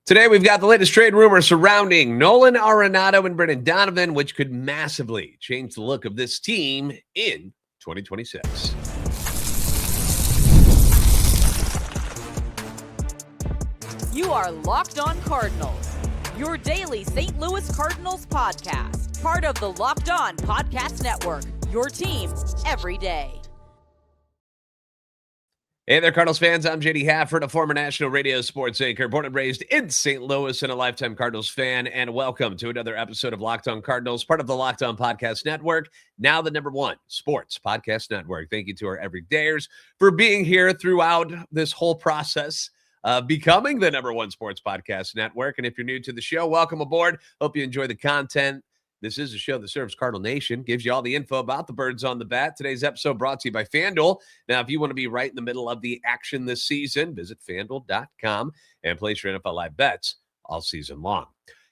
Today, we've got the latest trade rumor surrounding Nolan Arenado and Donovan, which could massively change the look of this team in 2026. You are Locked On Cardinals, your daily St. Louis Cardinals podcast, part of the Locked On Podcast Network, your team every day. Hey there, Cardinals fans. I'm JD Hafron, a former national radio sports anchor, born and raised in St. Louis and a lifetime Cardinals fan. And welcome to another episode of Locked On Cardinals, part of the Locked On Podcast Network, now the #1 sports podcast network. Thank you to our everydayers for being here throughout this whole process of becoming the #1 sports podcast network. And if you're new to the show, welcome aboard. Hope you enjoy the content. This is a show that serves Cardinal Nation, gives you all the info about the birds on the bat. Today's episode brought to you by FanDuel. Now, if you want to be right in the middle of the action this season, visit FanDuel.com and place your NFL live bets all season long.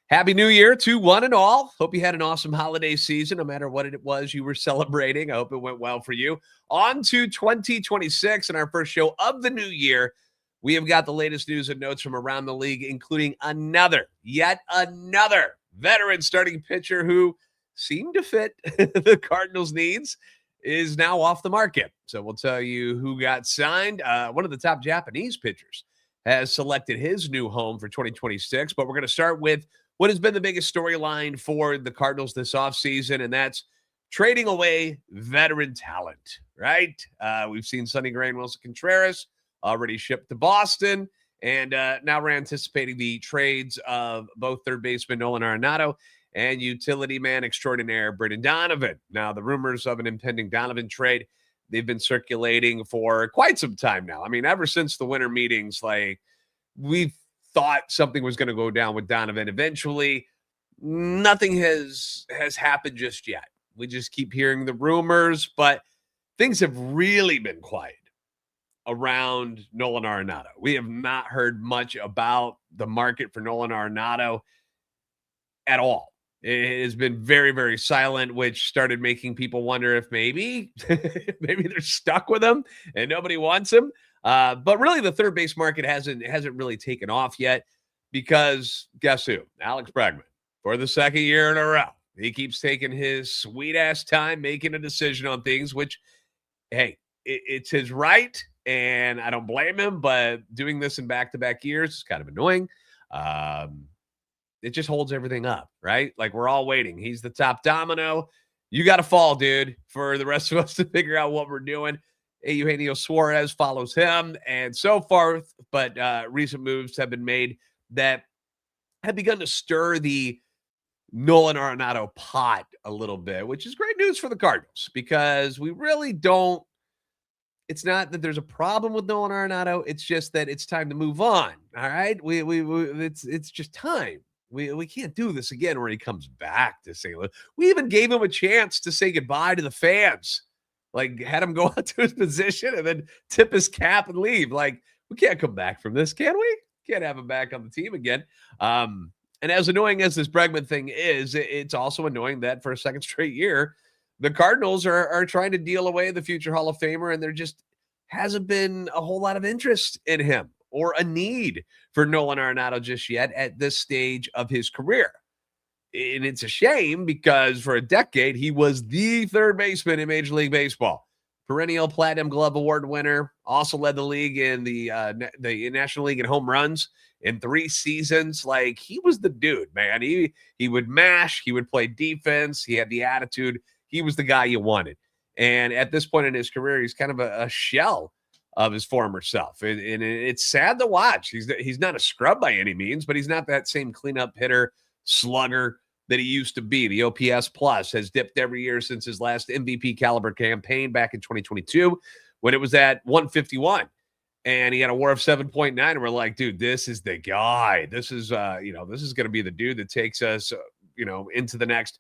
Happy New Year to one and all. Hope you had an awesome holiday season, no matter what it was you were celebrating. I hope it went well for you. On to 2026 and our first show of the new year. We have got the latest news and notes from around the league, including yet another veteran starting pitcher who seemed to fit the Cardinals' needs is now off the market. So we'll tell you who got signed. One of the top Japanese pitchers has selected his new home for 2026. But we're going to start with what has been the biggest storyline for the Cardinals this offseason, and that's trading away veteran talent, right? We've seen Sonny Gray and Wilson Contreras already shipped to Boston. And now we're anticipating the trades of both third baseman Nolan Arenado and utility man extraordinaire Donovan. Now, the rumors of an impending Donovan trade, they've been circulating for quite some time now. I mean, ever since the winter meetings, we thought something was going to go down with Donovan. Eventually, nothing has happened just yet. We just keep hearing the rumors, but things have really been quiet around Nolan Arenado. We have not heard much about the market for Nolan Arenado at all. It has been very, very silent, which started making people wonder if maybe they're stuck with him and nobody wants him. But really, the third base market hasn't really taken off yet because guess who? Alex Bregman, for the second year in a row, he keeps taking his sweet ass time making a decision on things, which, hey, it's his right. And I don't blame him, but doing this in back-to-back years is kind of annoying. It just holds everything up, right? Like, we're all waiting. He's the top domino. You got to fall, dude, for the rest of us to figure out what we're doing. Eugenio Suarez follows him and so forth. But recent moves have been made that have begun to stir the Nolan Arenado pot a little bit, which is great news for the Cardinals because we really don't. It's not that there's a problem with Nolan Arenado. It's just that it's time to move on. All right. It's just time. We can't do this again where he comes back to St. Louis. We even gave him a chance to say goodbye to the fans. Like, had him go out to his position and then tip his cap and leave. Like, we can't come back from this, can we? Can't have him back on the team again. And as annoying as this Bregman thing is, it's also annoying that for a second straight year, the Cardinals are trying to deal away the future Hall of Famer, and there just hasn't been a whole lot of interest in him or a need for Nolan Arenado just yet at this stage of his career. And it's a shame because for a decade, he was the third baseman in Major League Baseball. Perennial Platinum Glove Award winner, also led the league in the National League in home runs in 3 seasons. Like, he was the dude, man. He would mash, he would play defense, he had the attitude. He was the guy you wanted. And at this point in his career, he's kind of a shell of his former self. And it's sad to watch. He's not a scrub by any means, but he's not that same cleanup hitter, slugger that he used to be. The OPS plus has dipped every year since his last MVP caliber campaign back in 2022 when it was at 151. And he had a WAR of 7.9. And we're like, dude, this is the guy. This is, this is going to be the dude that takes us, into the next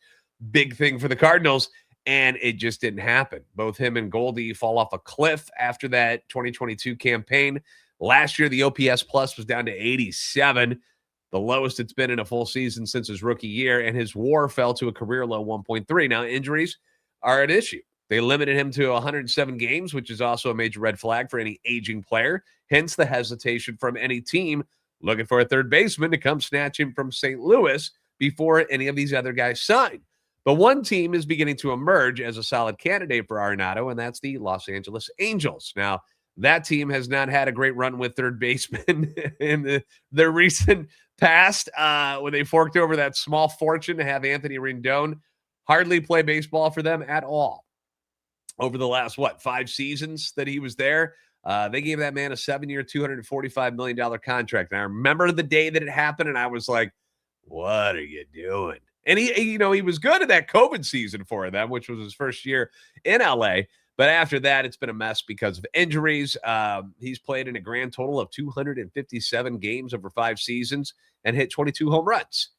big thing for the Cardinals, and it just didn't happen. Both him and Goldie fall off a cliff after that 2022 campaign. Last year, the OPS plus was down to 87, the lowest it's been in a full season since his rookie year, and his WAR fell to a career low 1.3. Now, injuries are an issue. They limited him to 107 games, which is also a major red flag for any aging player, hence the hesitation from any team looking for a third baseman to come snatch him from St. Louis before any of these other guys sign. But one team is beginning to emerge as a solid candidate for Arenado, and that's the Los Angeles Angels. Now, that team has not had a great run with third baseman in their recent past when they forked over that small fortune to have Anthony Rendon hardly play baseball for them at all. Over the last, 5 seasons that he was there, they gave that man a 7-year, $245 million contract. And I remember the day that it happened, and I was like, what are you doing? And he was good at that COVID season for them, which was his first year in LA. But after that, it's been a mess because of injuries. He's played in a grand total of 257 games over 5 seasons and hit 22 home runs.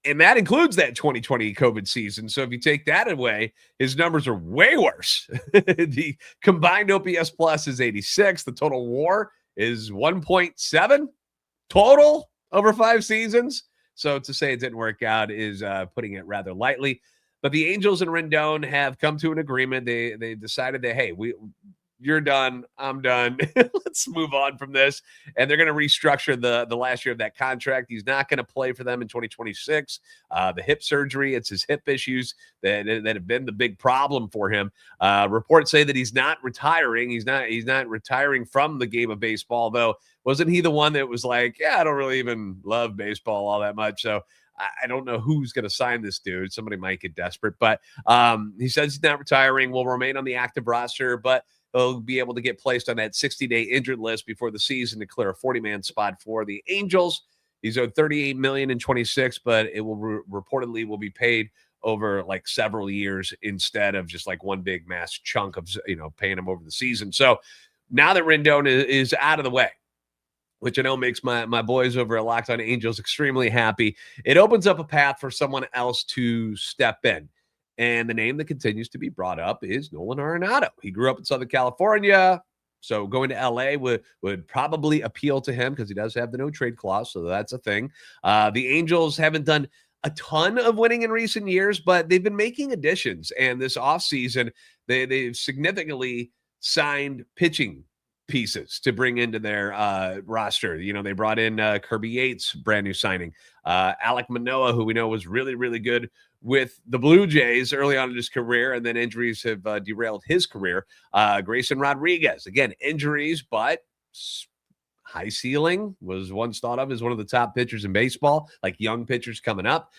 And that includes that 2020 COVID season. So if you take that away, his numbers are way worse. The combined OPS plus is 86. The total WAR is 1.7 total over 5 seasons. So to say it didn't work out is putting it rather lightly. But the Angels and Rendon have come to an agreement. They decided that, hey, you're done. I'm done. Let's move on from this. And they're going to restructure the last year of that contract. He's not going to play for them in 2026. The hip surgery, it's his hip issues that have been the big problem for him. Reports say that he's not retiring. He's not retiring from the game of baseball, though. Wasn't he the one that was like, yeah, I don't really even love baseball all that much. So I don't know who's going to sign this dude. Somebody might get desperate. But he says he's not retiring, will remain on the active roster, but he'll be able to get placed on that 60-day injured list before the season to clear a 40-man spot for the Angels. He's owed $38 million in 26, but it will reportedly will be paid over like several years instead of just like one big mass chunk of paying him over the season. So now that Rendon is out of the way, which I know makes my boys over at Locked On Angels extremely happy, it opens up a path for someone else to step in. And the name that continues to be brought up is Nolan Arenado. He grew up in Southern California, so going to LA would probably appeal to him because he does have the no trade clause, so that's a thing. The Angels haven't done a ton of winning in recent years, but they've been making additions. And this offseason, they've significantly signed pitching pieces to bring into their roster. They brought in Kirby Yates, brand new signing. Alek Manoah, who we know was really, really good with the Blue Jays early on in his career, and then injuries have derailed his career. Grayson Rodriguez, again, injuries, but high ceiling, was once thought of as one of the top pitchers in baseball, like young pitchers coming up.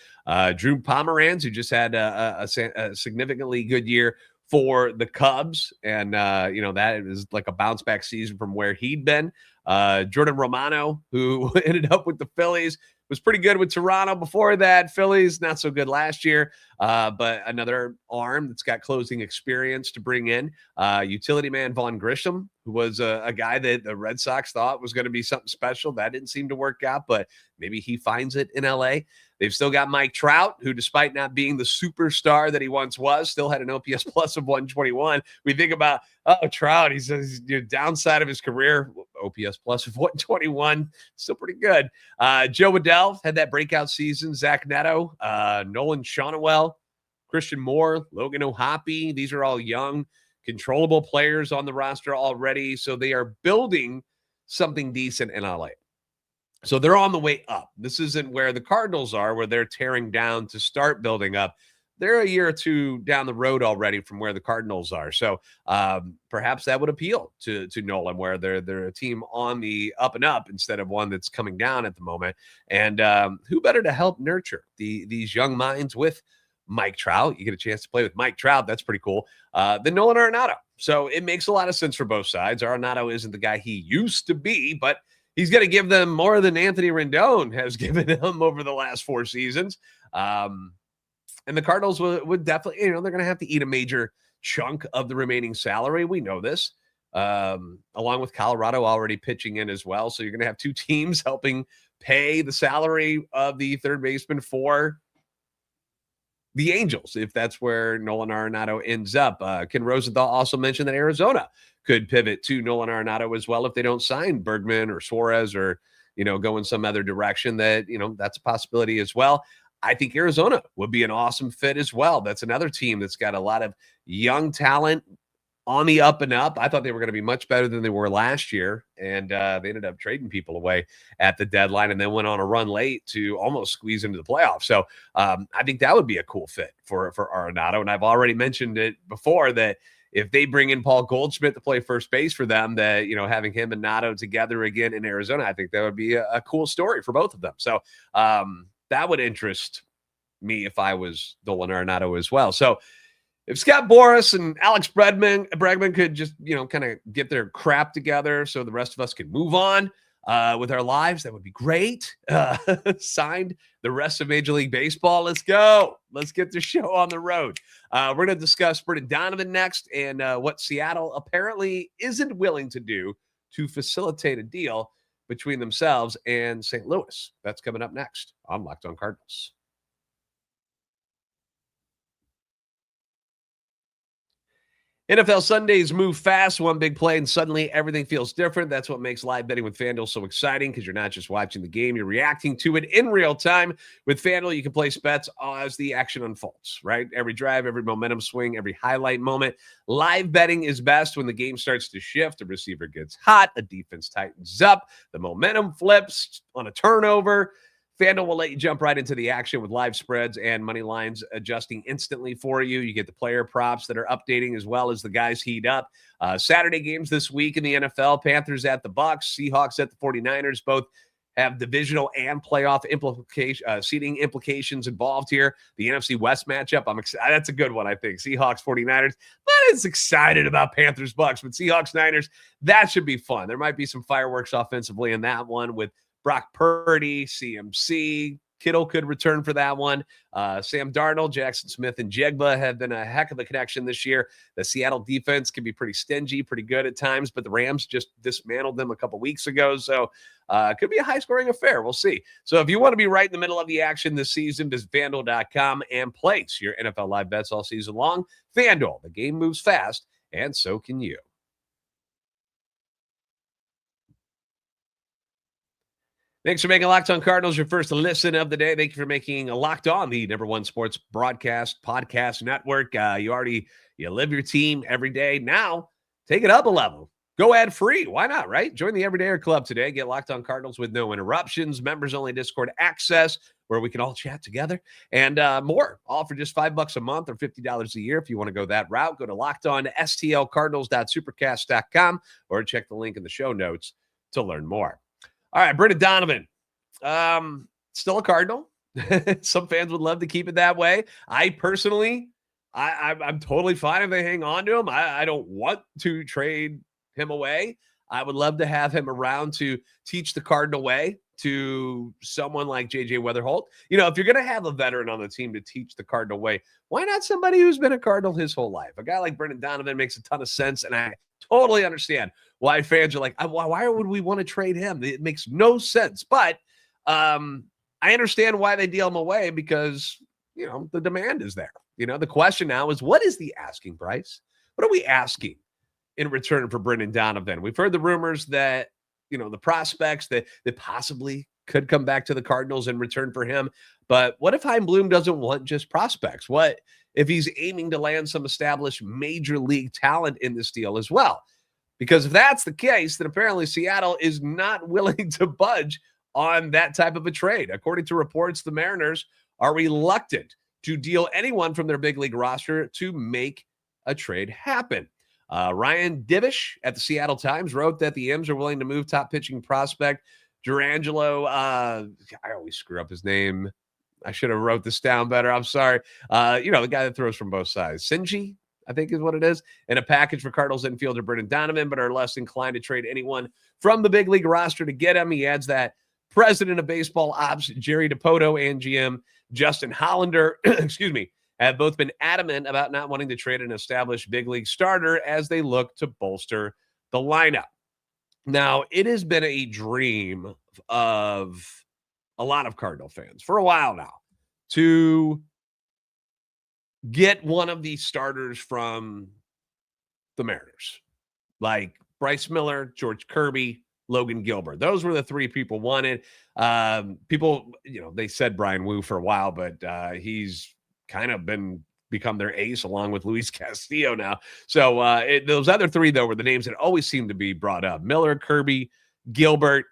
Drew Pomeranz, who just had a significantly good year for the Cubs, and that is like a bounce back season from where he'd been. Jordan Romano, who ended up with the Phillies, was pretty good with Toronto before that. Phillies, not so good last year, but another arm that's got closing experience to bring in. Utility man Vaughn Grisham, who was a guy that the Red Sox thought was going to be something special. That didn't seem to work out, but maybe he finds it in LA. They've still got Mike Trout, who, despite not being the superstar that he once was, still had an OPS plus of 121. We think about, Trout, he's downside of his career, OPS plus of 121, still pretty good. Joe Adell had that breakout season. Zach Neto, Nolan Shonewell, Christian Moore, Logan O'Hoppe. These are all young, controllable players on the roster already, so they are building something decent in LA. So they're on the way up. This isn't where the Cardinals are, where they're tearing down to start building up. They're a year or two down the road already from where the Cardinals are. So perhaps that would appeal to Nolan, where they're a team on the up and up instead of one that's coming down at the moment. And who better to help nurture these young minds with Mike Trout? You get a chance to play with Mike Trout. That's pretty cool. Than Nolan Arenado. So it makes a lot of sense for both sides. Arenado isn't the guy he used to be, but he's going to give them more than Anthony Rendon has given them over the last 4 seasons. And the Cardinals would definitely, they're going to have to eat a major chunk of the remaining salary. We know this, along with Colorado already pitching in as well. So you're going to have 2 teams helping pay the salary of the third baseman for the Angels, if that's where Nolan Arenado ends up. Ken Rosenthal also mentioned that Arizona could pivot to Nolan Arenado as well if they don't sign Bregman or Suarez or, go in some other direction. That's a possibility as well. I think Arizona would be an awesome fit as well. That's another team that's got a lot of young talent, on the up and up. I thought they were going to be much better than they were last year, and they ended up trading people away at the deadline and then went on a run late to almost squeeze into the playoffs. So I think that would be a cool fit for Arenado. And I've already mentioned it before that if they bring in Paul Goldschmidt to play first base for them, that, having him and Arenado together again in Arizona, I think that would be a cool story for both of them. So that would interest me if I was Nolan Arenado as well. So if Scott Boras and Alex Bregman could just, kind of get their crap together so the rest of us can move on with our lives, that would be great. Signed the rest of Major League Baseball. Let's go. Let's get the show on the road. We're going to discuss Brendan Donovan next and what Seattle apparently isn't willing to do to facilitate a deal between themselves and St. Louis. That's coming up next on Locked On Cardinals. NFL Sundays move fast, one big play, and suddenly everything feels different. That's what makes live betting with FanDuel so exciting, because you're not just watching the game, you're reacting to it in real time. With FanDuel, you can place bets as the action unfolds, right? Every drive, every momentum swing, every highlight moment. Live betting is best when the game starts to shift, a receiver gets hot, a defense tightens up, the momentum flips on a turnover. FanDuel will let you jump right into the action with live spreads and money lines adjusting instantly for you. You get the player props that are updating as well as the guys heat up. Saturday games this week in the NFL, Panthers at the Bucks, Seahawks at the 49ers, both have divisional and playoff seeding implications involved here. The NFC West matchup, I'm excited. That's a good one, I think. Seahawks, 49ers. Not as excited about Panthers, Bucks, but Seahawks, Niners, that should be fun. There might be some fireworks offensively in that one with Brock Purdy, CMC, Kittle could return for that one. Sam Darnold, Jackson Smith, and Jigba have been a heck of a connection this year. The Seattle defense can be pretty stingy, pretty good at times, but the Rams just dismantled them a couple weeks ago. So it could be a high-scoring affair. We'll see. So if you want to be right in the middle of the action this season, visit FanDuel.com and place your NFL live bets all season long. FanDuel, the game moves fast, and so can you. Thanks for making Locked On Cardinals your first listen of the day. Thank you for making Locked On the #1 sports broadcast podcast network. You live your team every day. Now, take it up a level. Go ad-free. Why not, right? Join the Everydayer Club today. Get Locked On Cardinals with no interruptions, members-only Discord access where we can all chat together, and more. All for just $5 a month or $50 a year. If you want to go that route, go to LockedOnSTLCardinals.supercast.com or check the link in the show notes to learn more. All right, Brendan Donovan, still a Cardinal. Some fans would love to keep it that way. I personally, I'm totally fine if they hang on to him. I don't want to trade him away. I would love to have him around to teach the Cardinal way to someone like J.J. Weatherholt. If you're going to have a veteran on the team to teach the Cardinal way, why not somebody who's been a Cardinal his whole life? A guy like Brendan Donovan makes a ton of sense, and I totally understand why fans are like, why would we want to trade him? It makes no sense. But I understand why they deal him away, because, the demand is there. The question now is, what is the asking price? What are we asking in return for Brendan Donovan? We've heard the rumors that, the prospects that possibly could come back to the Cardinals in return for him. But what if Chaim Bloom doesn't want just prospects? What if he's aiming to land some established major league talent in this deal as well? Because if that's the case, then apparently Seattle is not willing to budge on that type of a trade. According to reports, the Mariners are reluctant to deal anyone from their big league roster to make a trade happen. Ryan Divish at the Seattle Times wrote that the M's are willing to move top pitching prospect Durangelo. I always screw up his name. I should have wrote this down better. I'm sorry. The guy that throws from both sides. Sinji, I think is what it is. And a package for Cardinals infielder Brendan Donovan, but are less inclined to trade anyone from the big league roster to get him. He adds that president of baseball ops Jerry DePoto and GM Justin Hollander, have both been adamant about not wanting to trade an established big league starter as they look to bolster the lineup. Now, it has been a dream of a lot of Cardinal fans for a while now to get one of these starters from the Mariners, like Bryce Miller, George Kirby, Logan Gilbert. Those were the three people wanted. People, they said Brian Wu for a while, but he's kind of been become their ace along with Luis Castillo now. So those other three, though, were the names that always seem to be brought up: Miller, Kirby, Gilbert.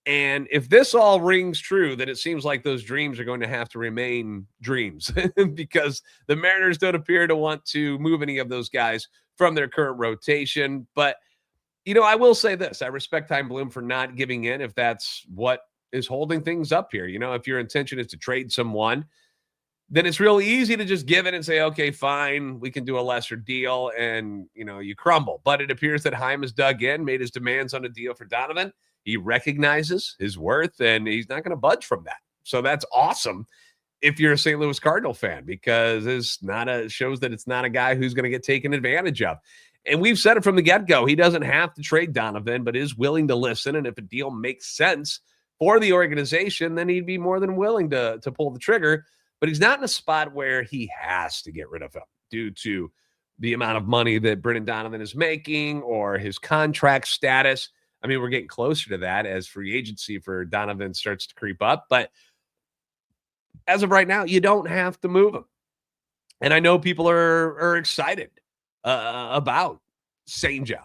And if this all rings true, then it seems like those dreams are going to have to remain dreams because the Mariners don't appear to want to move any of those guys from their current rotation. But, I will say this. I respect Chaim Bloom for not giving in if that's what is holding things up here. If your intention is to trade someone, then it's real easy to just give it and say, okay, fine, we can do a lesser deal, and, you crumble. But it appears that Chaim has dug in, made his demands on a deal for Donovan. He recognizes his worth, and he's not going to budge from that. So that's awesome if you're a St. Louis Cardinal fan, because it shows that it's not a guy who's going to get taken advantage of. And we've said it from the get-go. He doesn't have to trade Donovan, but is willing to listen. And if a deal makes sense for the organization, then he'd be more than willing to pull the trigger. But he's not in a spot where he has to get rid of him due to the amount of money that Brendan Donovan is making or his contract status. I mean, we're getting closer to that as free agency for Donovan starts to creep up. But as of right now, you don't have to move him. And I know people are excited about Senja.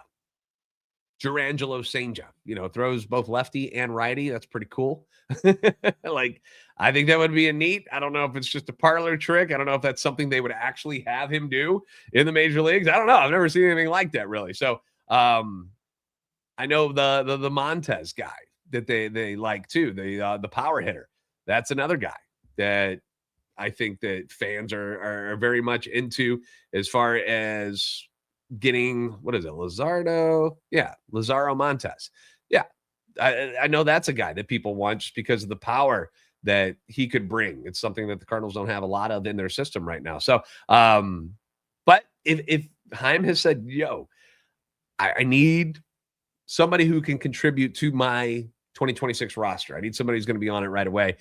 Jurangelo Senja, throws both lefty and righty. That's pretty cool. I think that would be a neat. I don't know if it's just a parlor trick. I don't know if that's something they would actually have him do in the major leagues. I don't know. I've never seen anything like that, really. So, I know the Montez guy that they like too, the power hitter. That's another guy that I think that fans are very much into as far as getting, what is it, Lazaro? Yeah, Lazaro Montez. Yeah, I know that's a guy that people want just because of the power that he could bring. It's something that the Cardinals don't have a lot of in their system right now. So, but if Chaim has said, yo, I need somebody who can contribute to my 2026 roster. I need somebody who's going to be on it right away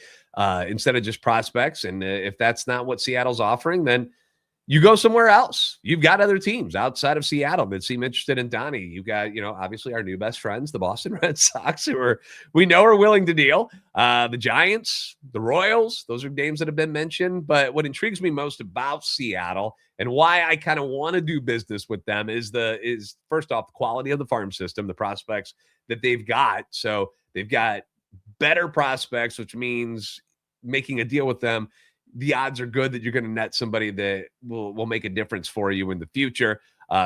instead of just prospects. And if that's not what Seattle's offering, then you go somewhere else. You've got other teams outside of Seattle that seem interested in Donnie. You've got, obviously our new best friends, the Boston Red Sox, who we know are willing to deal. The Giants, the Royals, those are names that have been mentioned. But what intrigues me most about Seattle and why I kind of want to do business with them is first off, the quality of the farm system, the prospects that they've got. So they've got better prospects, which means making a deal with them, the odds are good that you're going to net somebody that will make a difference for you in the future.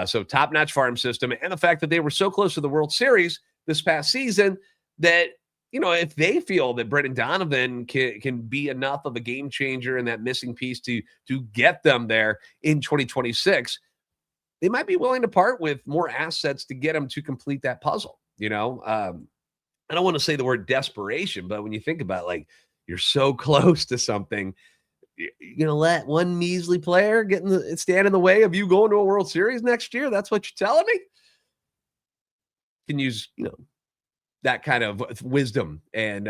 So top-notch farm system, and the fact that they were so close to the World Series this past season that, if they feel that Brendan Donovan can be enough of a game changer and that missing piece to get them there in 2026, they might be willing to part with more assets to get them to complete that puzzle. I don't want to say the word desperation, but when you think about you're so close to something, you're going to let one measly player stand in the way of you going to a World Series next year? That's what you're telling me? Can use, that kind of wisdom and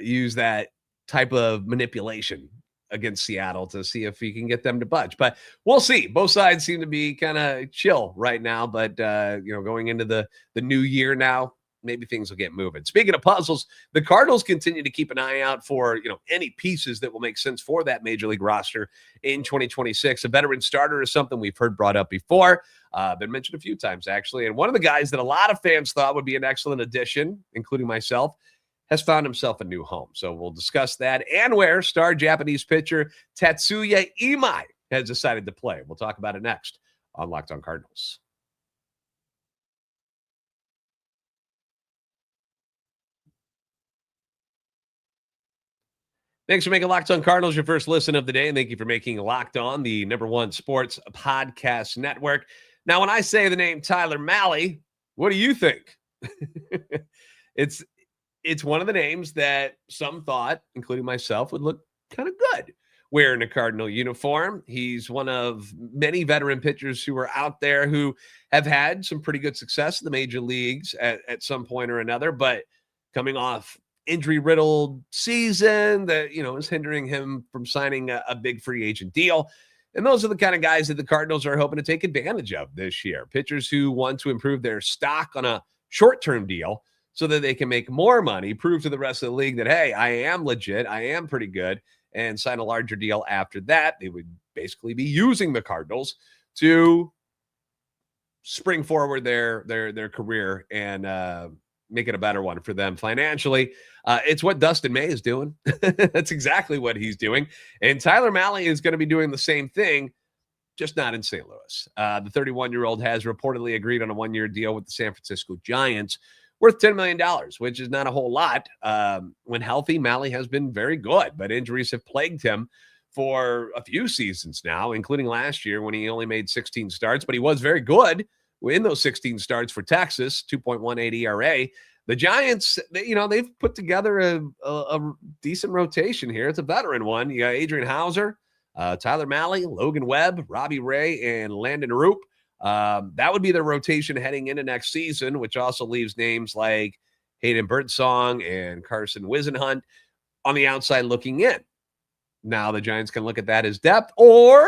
use that type of manipulation against Seattle to see if he can get them to budge. But we'll see. Both sides seem to be kind of chill right now, but going into the new year now, maybe things will get moving. Speaking of puzzles, the Cardinals continue to keep an eye out for, any pieces that will make sense for that major league roster in 2026. A veteran starter is something we've heard brought up before, been mentioned a few times actually. And one of the guys that a lot of fans thought would be an excellent addition, including myself, has found himself a new home. So we'll discuss that and where star Japanese pitcher Tatsuya Imai has decided to play. We'll talk about it next on Locked On Cardinals. Thanks for making Locked On Cardinals your first listen of the day, and thank you for making Locked On the #1 sports podcast network. Now, when I say the name Tyler Mahle, what do you think? It's one of the names that some thought, including myself, would look kind of good wearing a Cardinal uniform. He's one of many veteran pitchers who are out there who have had some pretty good success in the major leagues at some point or another, but coming off injury-riddled season that, is hindering him from signing a big free agent deal. And those are the kind of guys that the Cardinals are hoping to take advantage of this year. Pitchers who want to improve their stock on a short-term deal so that they can make more money, prove to the rest of the league that, hey, I am legit, I am pretty good, and sign a larger deal after that. They would basically be using the Cardinals to spring forward their career and make it a better one for them financially. It's what Dustin May is doing. That's exactly what he's doing. And Tyler Mahle is going to be doing the same thing, just not in St. Louis. The 31-year-old has reportedly agreed on a one-year deal with the San Francisco Giants worth $10 million, which is not a whole lot. When healthy, Mahle has been very good, but injuries have plagued him for a few seasons now, including last year when he only made 16 starts, but he was very good in those 16 starts for Texas, 2.18 ERA. The Giants, they've put together a decent rotation here. It's a veteran one. You got Adrian Hauser, Tyler Mahle, Logan Webb, Robbie Ray, and Landon Roop. That would be the rotation heading into next season, which also leaves names like Hayden Birdsong and Carson Wisenhunt on the outside looking in. Now the Giants can look at that as depth, or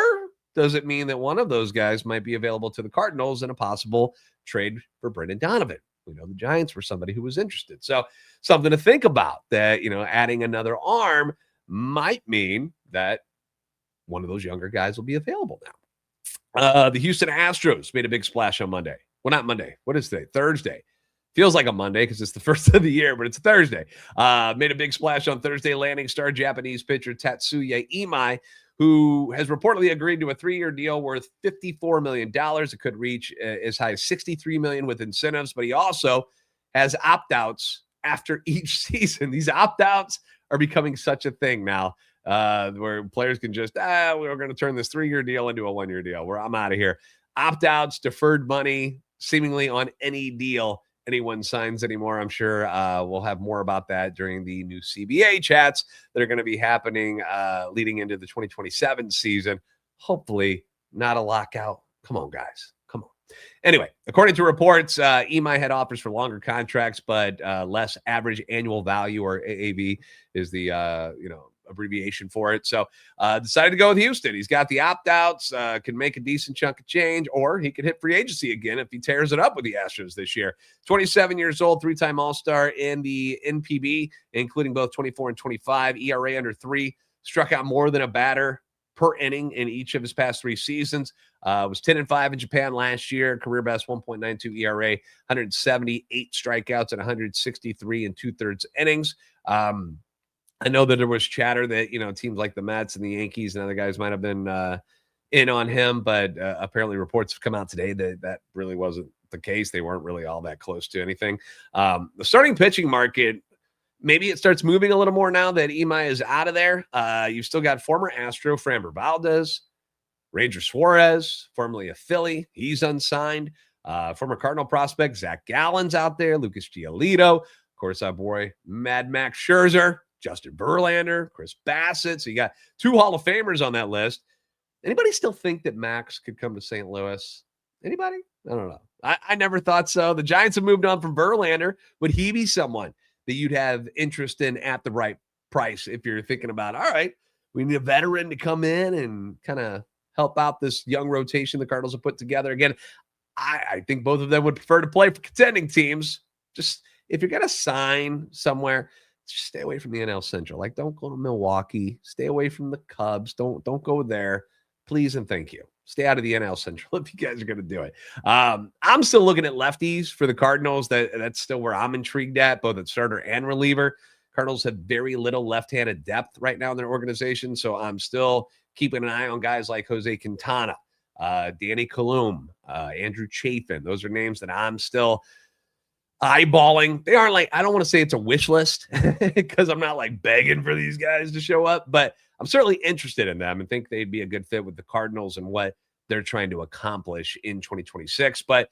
does it mean that one of those guys might be available to the Cardinals in a possible trade for Brendan Donovan? We know the Giants were somebody who was interested. So something to think about, that, adding another arm might mean that one of those younger guys will be available now. The Houston Astros made a big splash on Monday. Well, not Monday. What is today? Thursday. Feels like a Monday because it's the first of the year, but it's a Thursday. Made a big splash on Thursday, landing star Japanese pitcher Tatsuya Imai, who has reportedly agreed to a 3-year deal worth $54 million. It could reach as high as $63 million with incentives, but he also has opt-outs after each season. These opt-outs are becoming such a thing now, where players can just, we're going to turn this 3-year deal into a 1-year deal, where I'm out of here. Opt-outs, deferred money, seemingly on any deal anyone signs anymore. I'm sure we'll have more about that during the new CBA chats that are going to be happening leading into the 2027 season. Hopefully not a lockout. Come on, guys. Come on. Anyway, according to reports, Imai had offers for longer contracts, but less average annual value, or AAV is the abbreviation for it. So decided to go with Houston. He's got the opt-outs, can make a decent chunk of change, or he could hit free agency again if he tears it up with the Astros this year. 27 years old, 3-time All-Star in the NPB, including both 24 and 25, ERA under 3, struck out more than a batter per inning in each of his past 3 seasons. Was 10-5 in Japan last year, career best 1.92 ERA, 178 strikeouts and 163 and 2/3 innings. I know that there was chatter that, teams like the Mets and the Yankees and other guys might have been in on him, but apparently reports have come out today that really wasn't the case. They weren't really all that close to anything. The starting pitching market, maybe it starts moving a little more now that Imai is out of there. You've still got former Astro Framber Valdez, Ranger Suarez, formerly a Philly. He's unsigned. Former Cardinal prospect Zach Gallen's out there, Lucas Giolito, of course, our boy Mad Max Scherzer, Justin Verlander, Chris Bassett. So you got 2 Hall of Famers on that list. Anybody still think that Max could come to St. Louis? Anybody? I don't know. I never thought so. The Giants have moved on from Verlander. Would he be someone that you'd have interest in at the right price if you're thinking about, all right, we need a veteran to come in and kind of help out this young rotation the Cardinals have put together? Again, I think both of them would prefer to play for contending teams. Just if you're going to sign somewhere, just stay away from the NL Central. Like, don't go to Milwaukee. Stay away from the Cubs. Don't go there. Please and thank you. Stay out of the NL Central if you guys are going to do it. I'm still looking at lefties for the Cardinals. That's still where I'm intrigued at, both at starter and reliever. Cardinals have very little left-handed depth right now in their organization, so I'm still keeping an eye on guys like Jose Quintana, Danny Colum, Andrew Chafin. Those are names that I'm still eyeballing. They aren't like, I don't want to say it's a wish list because I'm not like begging for these guys to show up, but I'm certainly interested in them and think they'd be a good fit with the Cardinals and what they're trying to accomplish in 2026. But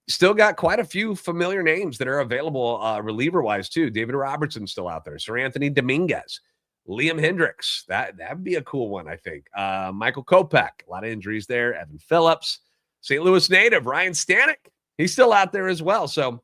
still got quite a few familiar names that are available reliever-wise too. David Robertson's still out there. Sir Anthony Dominguez, Liam Hendricks. That'd be a cool one, I think. Michael Kopech, a lot of injuries there. Evan Phillips, St. Louis native Ryan Stanek. He's still out there as well. So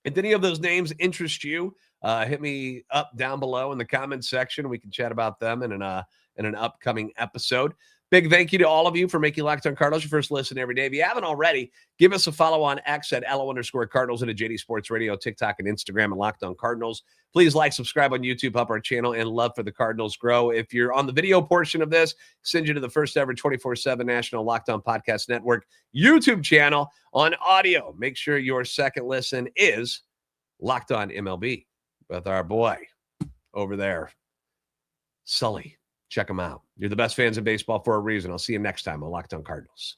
if any of those names interest you, hit me up down below in the comments section. We can chat about them in an upcoming episode. Big thank you to all of you for making Locked On Cardinals your first listen every day. If you haven't already, give us a follow on X at @LO_Cardinals and at JD Sports Radio, TikTok, and Instagram at Locked On Cardinals. Please like, subscribe on YouTube, help our channel, and love for the Cardinals grow. If you're on the video portion of this, send you to the first ever 24/7 National Locked On Podcast Network YouTube channel. On audio, make sure your second listen is Locked On MLB with our boy over there, Sully. Check them out. You're the best fans of baseball for a reason. I'll see you next time on Locked On Cardinals.